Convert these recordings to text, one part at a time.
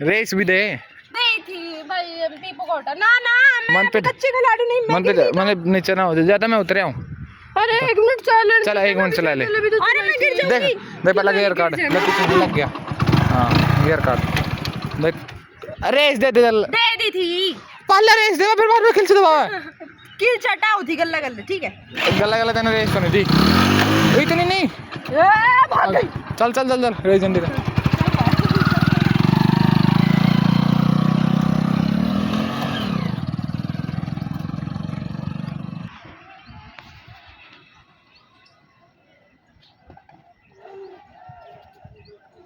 Race भी दे थी भाई पीपू कोटा ना मैं कच्चे खिलाड़ी नहीं मैंने नीचे ना हो जाता मैं उतरे हूँ। अरे 1 मिनट चल 1 मिनट चला ले। अरे मैं गिर जाऊंगी। देख पहला गियर काट लग गया। हाँ गियर काट देख। रेस दे दी थी पहले रेस दे फिर बाद में खिल से दबा किल चटाऊ थी गल्ला ठीक है गला तेने रेस तो नहीं दी इतनी नहीं। भाग गई। चल रेस जल्दी कर।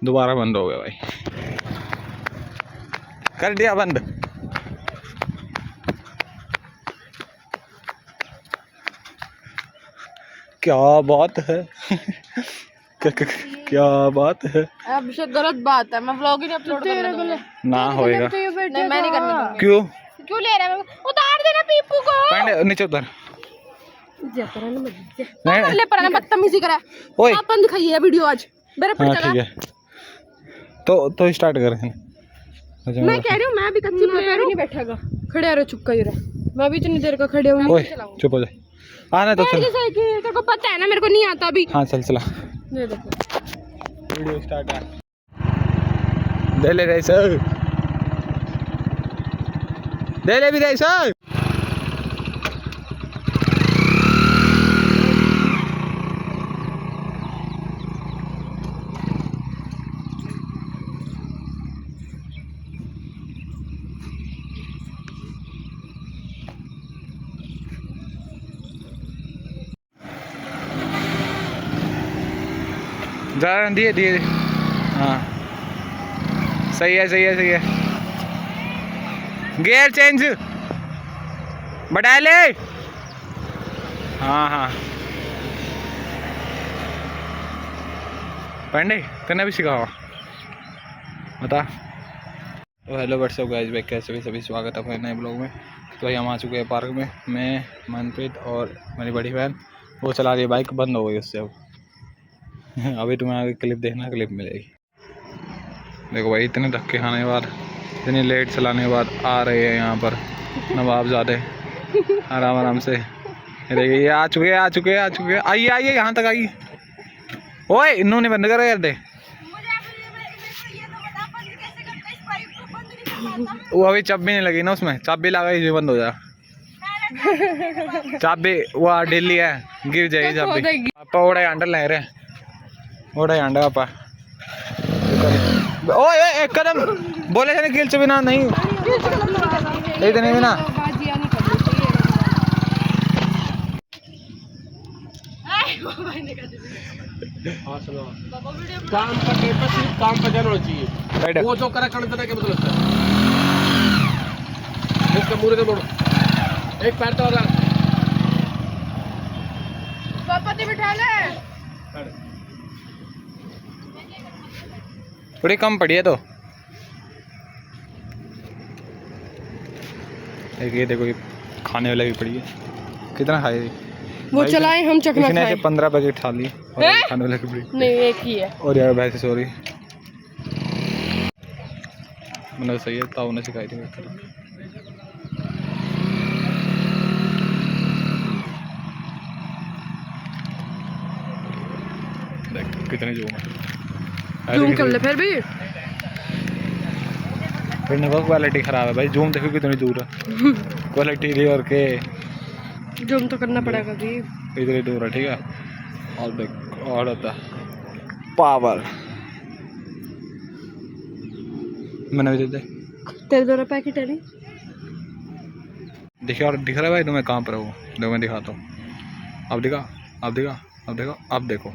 दोबारा बंद हो गया भाई। कर दिया बंद। क्या बात है क्या बात है। अब से गलत बात है मैं व्लॉग ही नहीं अपलोड करने ना होएगा नहीं मैं नहीं करने दूंगी। क्यों ले रहा है उतार देना पीपू को पहले नीचे उतर ले पर बदतमीजी करा। ओए अपन दिखाइए वीडियो आज मेरे पर ठीक है तो स्टार्ट करें। मैं कह रही हूँ मैं भी कच्ची नहीं बैठागा खड़े रहो चुप कर मैं भी इतनी देर का खड़े हूँ। चुप हो जाए आना तो चल। तेरे को पता है ना मेरे को नहीं आता अभी। हाँ चल चला ये देखो वीडियो स्टार्ट है। दे ले रही सर दे ले भी रही सर। जा दिए हाँ सही है गियर चेंज बढ़ा ले। हाँ पांडे तेने भी सिखावा बता। तो हेलो व्हाट्सअप गाइस बैक कैसे भी सभी स्वागत है अपने नए ब्लॉग में। तो भाई हम आ चुके हैं पार्क में मैं मनप्रीत और मेरी बड़ी बहन वो चला रही है बाइक बंद हो गई उससे अब अभी तुम्हें आगे क्लिप देखना क्लिप मिलेगी। देखो भाई इतने धक्के खाने के बाद इतनी लेट चलाने के बाद आ रहे हैं यहाँ पर नवाबजादे आराम से। देखिए ये आ चुके आइए यहाँ तक आइए। ओए इन्होंने बंद करो यार दे। वो अभी चाबी नहीं लगी ना उसमें चाबी लगा ही बंद हो जाए। चाबी वो ढीली है गिर जाएगी चाबी। पापा ओड़ा हैंडल ले रहे ओड़ा हैंडल पापा। ओए एक कदम बोले थे गिल से बिना नहीं इतने बिना काम का पेपर सिर्फ काम पर जाना चाहिए वो जो करा करने देना क्या मतलब है। इसका मुरे से मोड़ो एक पैर तो लगा पापा ते बिठा ले थोड़ी कम पड़ी है तो ये देखो ये खाने वाला भी पड़ी है कितना खाए वो चलाए हम चखना इसने ऐसे 15 पैकेट खा लिए और खाने वाले की पड़ी नहीं एक ही है। और यार वैसे सॉरी मतलब सही है ताऊ ने सिखाई थी देख कितने जूम कर ले फिर भी क्वालिटी खराब है भाई जूम देखो कितनी दूर है क्वालिटी दी और के जूम तो करना पड़ेगा भी इतनी दूर है ठीक है। और देख और होता पावर मैंने भी दे तेरे दो पैकेट है नहीं देखिए और दिख रहा है भाई तुम्हें कहाँ पर है वो देखो मैं दिखाता हूँ अब देखो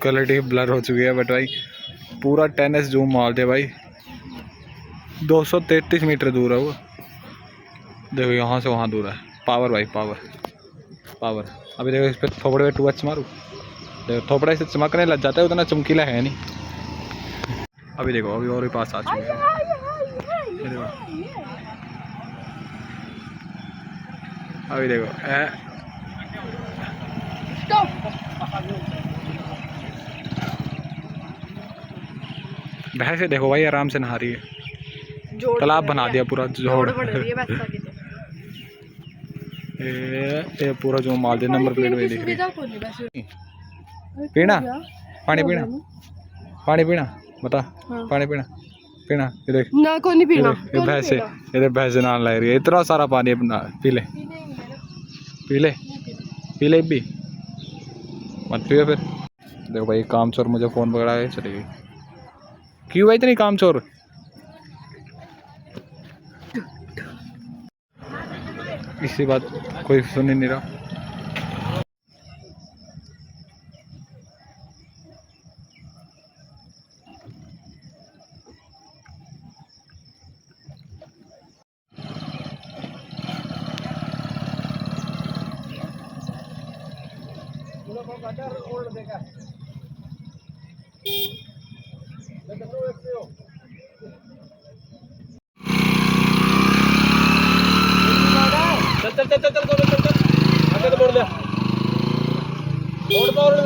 क्वालिटी ब्लर हो चुकी है बट भाई पूरा 10x जूम मार दे भाई 233 मीटर दूर है वो देखो यहाँ से वहाँ दूर है। पावर भाई पावर अभी देखो इस पर थोपड़े पे 2x मारूँ देखो थोपड़े से चमकने लग जाता है उतना चमकीला है नहीं। अभी देखो अभी और भी पास आ चुके हैं अभी देखो भैंसे देखो भाई आराम से नहा रही है, तालाब बना दिया पूरा जोड़। ये पूरा जो माल दे नंबर प्लेट में दिख रही है। पीना पानी पीना, पानी पीना बता। पानी पीना पीना ये देख ना को नहीं पीना। ये भैंसे, ये भैंसे नाल लग रही है, इतना सारा पानी अपना पी ले, पी ले, पी ले भी मत पियो फिर। देखो भाई काम चोर मुझे फ़ोन पकड़ा के चली गई। क्यों भाई इतनी काम चोर? इसी बात कोई सुन ही नहीं रहा। चल चल चल चल चल चल चल आगे तो मोड़ ले, मोड़ मोड़ ले।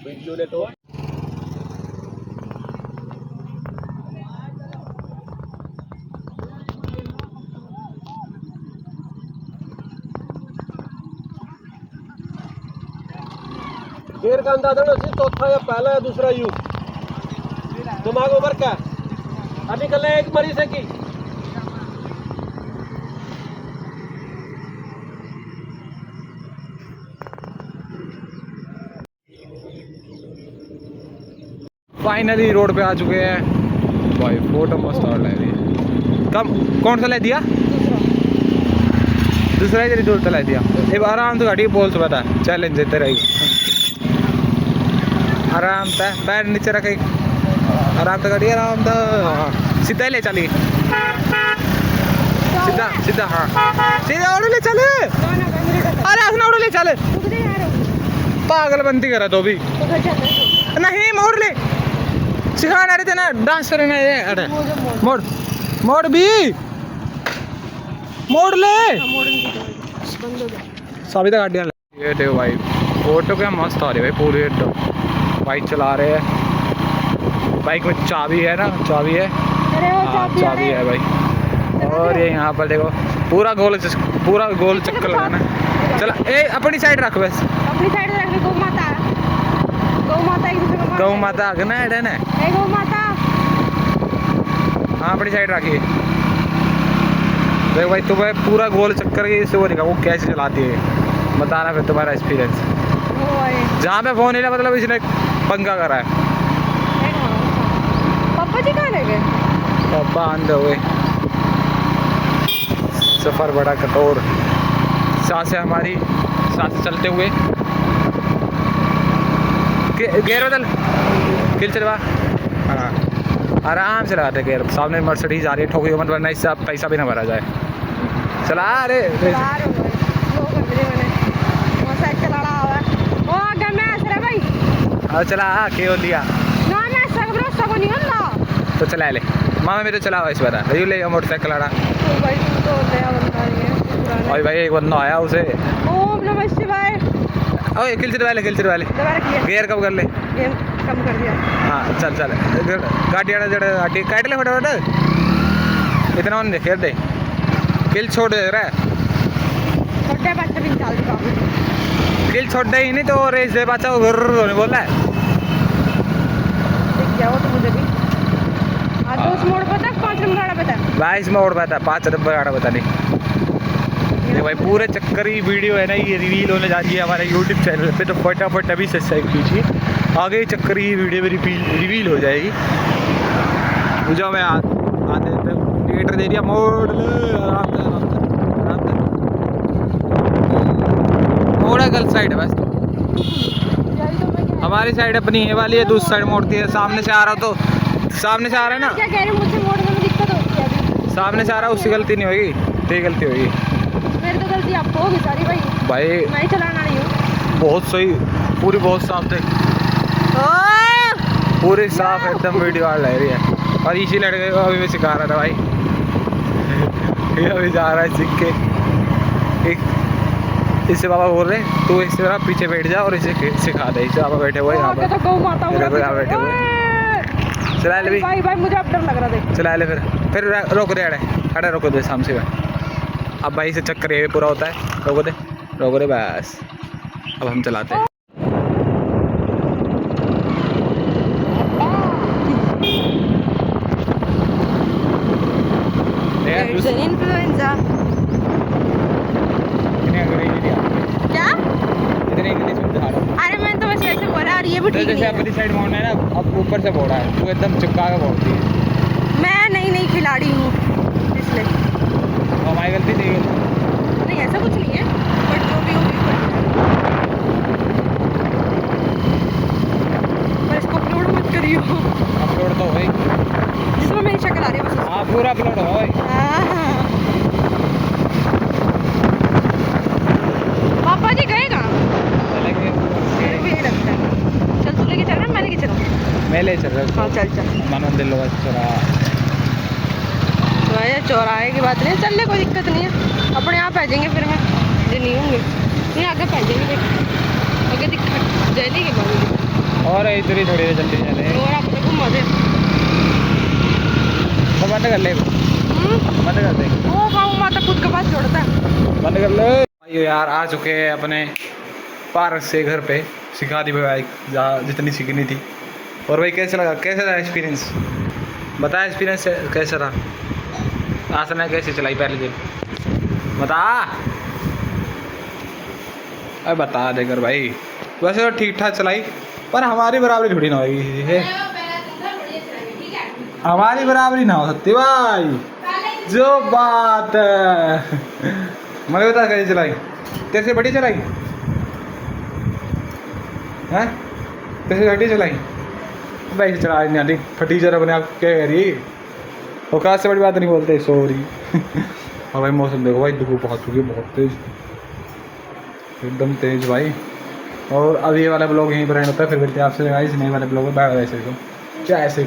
वीडियो ने तो गेर का अंदाजा ना चौथा या पहला या दूसरा यू दिमाग में फर्क है। अभी कल एक मरीज है की फाइनली रोड पे आ चुके हैं भाई। फोटो मस्त और ले रही है। कम कौन सा ले दिया? दूसरा ही दूर तला दिया। एक आराम से गाड़ी बोल से बता, चैलेंज देते रहेगी आराम से। पैर नीचे रखे आराम से गाड़ी, आराम से सीधा ही ले चली, सीधा सीधा। हाँ सीधा ऑटो ले चले, अरे अपना ऑटो ले चले। पागलबंदी करा तो भी नहीं, मोड़ ले सिखाना रहे थे ना डांस करना। अरे मोड़ मोड़ भी मोड़ ले, सभी तो गाड़ियाँ। ये देखो भाई फोटो क्या मस्त आ रही है भाई। पूरी बाइक चला रहे हैं, बाइक में चाबी है ना, चाबी है, हाँ चाबी है भाई। और ये यहाँ पर देखो पूरा गोल चक्कर लगाना। चला ए अपनी साइड रख, बस अपनी साइड रख। गौ माता, गौ माता गौ माता आगे ना एडे ना, गौ माता हाँ अपनी साइड रखिए। देखो भाई तुम्हें पूरा गोल चक्कर के इससे वो दिखा वो कैसे चलाती है, बताना फिर तुम्हारा एक्सपीरियंस। जहाँ पे फोन हिला मतलब इसने पंगा करा है। पापा जी कहाँ रह गए? पापा अंधे हुए, सफ़र बड़ा कठोर। सांसें हमारी सांसें चलते हुए। गेयर बदल, किल चलवा। हाँ आराम से लगाते गेयर। सामने मर्सिडीज आ रही है, ठोकी मत वरना इससे पैसा भी ना भरा जाए। चला अरे चला क्यों लिया तो चला ले मामा में तो चला इस बता ले मोटरसाइकिल आड़ा। और भाई एक बंदा आया उसे ओम नमः शिवाय। ओए किल वाले गियर कब कर ले, कम कर दिया। हाँ चल चल गाड़ी आड़ा जड़ा गाड़ी काट ले फटाफट। इतना ऑन देख दे किल छोड़ दे रहा है। छोटे बच्चे भी चल दिखा किल छोड़ दे ही नहीं तो रेस दे बच्चा को घर होने बोल रहा है। क्या हो तो मुझे भी आज उस मोड़ पे तक 5 नंबर आड़ा पता 22 मोड़ पे था 5 नंबर आड़ा पता नहीं। ये भाई पूरे चक्कर ही वीडियो है ना, ये रिवील होने जा रही है हमारे यूट्यूब चैनल पे, तो फटाफट अभी सब्सक्राइब कीजिए। आगे चक्कर ही वीडियो में रिवील हो जाएगी। जो मैं आते थिएटर दे दिया मोड़ मोड़ा गलत साइड है बस। हमारी साइड अपनी ये वाली है, दूसरी साइड मोड़ती है। सामने से आ रहा तो सामने से आ रहा है ना, क्या कह रहे हैं मुझसे मोड़ने में दिक्कत होती है अभी। सामने से आ रहा है उसकी गलती नहीं होगी, तेरी गलती होगी। मेरी तो गलती आपको होगी सारी भाई मैं ही चलाना नहीं हूँ। बहुत सही पूरी बहुत साफ थे, पूरी साफ एकदम वीडियो आ रही है। और इसी लड़के को अभी मैं सिखा रहा था भाई ये अभी जा रहा है सीख के। एक इससे पापा बोल रहे तू इससे जरा पीछे बैठ जा और इसे सिखा दे। इसे पापा बैठे हुए यहाँ पर, तो गौ माता ये देखो यहाँ बैठे हुए। चला ले भाई भाई मुझे अब डर लग रहा है। चला ले फिर रोक दे। अरे रोको दे सामने से। अब भाई से चक्कर ये पूरा होता है। रोको दे बस। अब हम चलाते हैं। इन्फ्लुएंजा क्या? इतने इंग्लिश में दिखा रहा हूँ। अरे मैं तो बस ऐसे बोला और ये भी ठीक जैसे नहीं है। अपनी साइड मोड़ना है ना, अब ऊपर से मोड़ा है, तू एकदम चिपका के मोड़ती है। मैं नई खिलाड़ी हूँ इसलिए। हमारी गलती नहीं है। नहीं ऐसा कुछ नहीं है, बट जो भी हो पर इसको अपलोड मत करियो। अपलोड तो हो जिसमें मेरी शक्ल आ रही है बस। हाँ पूरा अपलोड हो। पापा जी गए कहाँ? चलेंगे। मेरे को यही लगता है। चल तू लेके चल रहा है, मैं लेके चलूँ? मैं ले चल रहा हूँ। हाँ चल मानव दिल लोग चला। तो ये चौराहे की बात नहीं है, चलने कोई दिक्कत नहीं है, अपने आप आ जाएंगे। फिर मैं ये नहीं होंगे, नहीं आगे पा जाएंगे। देख आगे दिक्कत जल्दी के बाद और इधर ही थोड़ी देर जल्दी चले और आप तो घुमा दे। तो बंद कर ले, बंद कर दे। वो गाँव माता खुद के पास छोड़ता है। बंद कर ले। ये यार आ चुके हैं अपने पार्क से घर पे। सिखा दी भाई जितनी सीखनी थी। और भाई कैसा लगा, कैसा था एक्सपीरियंस? बता एक्सपीरियंस कैसा था? आसना कैसे चलाई पहले दिन बता। अरे बता दे कर भाई। वैसे तो ठीक ठाक चलाई, पर हमारी बराबरी थोड़ी ना होगी है। हमारी बराबरी ना हो सकती भाई, जो बात है। मगर बता कैसे चलाई? तेरे से बड़ी चलाई हैं? तेरे से घटी चलाई भाई से चला नहीं आती। फटीचर अपने आप क्या कह रही है? औकात से बड़ी बात नहीं बोलते, सॉरी। और भाई मौसम देखो भाई, धूप बहुत चुकी है, बहुत तेज, एकदम तेज भाई। और अब ये वाला ब्लॉग यहीं पर एंड होता है। फिर मिलते हैं आपसे गाइस नए वाले ब्लॉग में। Bye bye. ऐसे तो क्या ऐसे